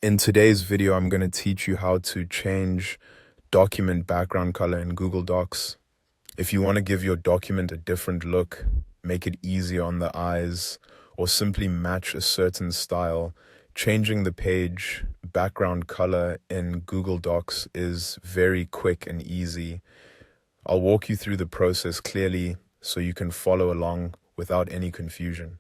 In today's video, I'm going to teach you how to change document background color in Google Docs. If you want to give your document a different look, make it easier on the eyes, or simply match a certain style, changing the page background color in Google Docs is very quick and easy. I'll walk you through the process clearly so you can follow along without any confusion.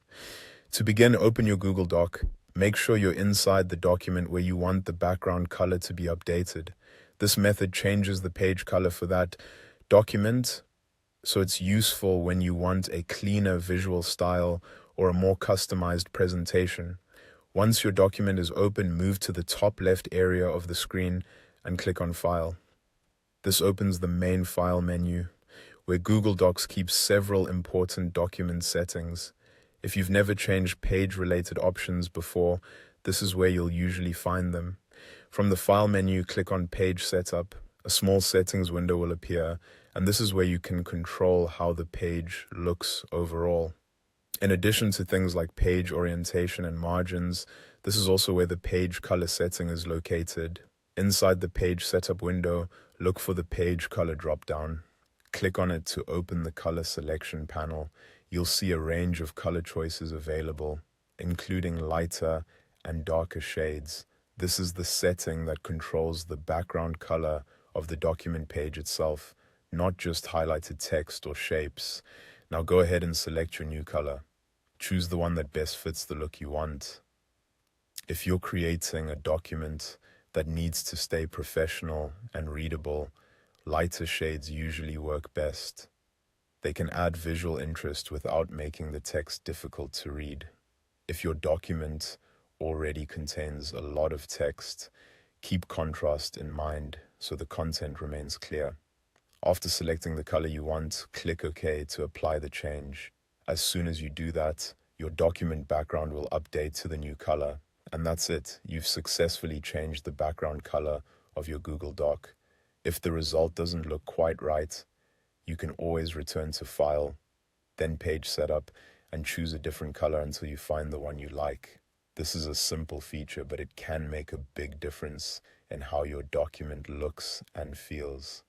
To begin, open your Google Doc. Make sure you're inside the document where you want the background color to be updated. This method changes the page color for that document, so it's useful when you want a cleaner visual style or a more customized presentation. Once your document is open, move to the top left area of the screen and click on File. This opens the main File menu, where Google Docs keeps several important document settings. If you've never changed page-related options before, this is where you'll usually find them. From the File menu, click on Page Setup. A small settings window will appear, and this is where you can control how the page looks overall. In addition to things like page orientation and margins, this is also where the page color setting is located. Inside the Page Setup window, look for the Page Color drop-down. Click on it to open the color selection panel. You'll see a range of color choices available, including lighter and darker shades. This is the setting that controls the background color of the document page itself, not just highlighted text or shapes. Now go ahead and select your new color. Choose the one that best fits the look you want. If you're creating a document that needs to stay professional and readable, lighter shades usually work best. They can add visual interest without making the text difficult to read. If your document already contains a lot of text, keep contrast in mind so the content remains clear. After selecting the color you want, click OK to apply the change. As soon as you do that, your document background will update to the new color. And that's it. You've successfully changed the background color of your Google Doc. If the result doesn't look quite right, you can always return to File, then Page Setup, and choose a different color until you find the one you like. This is a simple feature, but it can make a big difference in how your document looks and feels.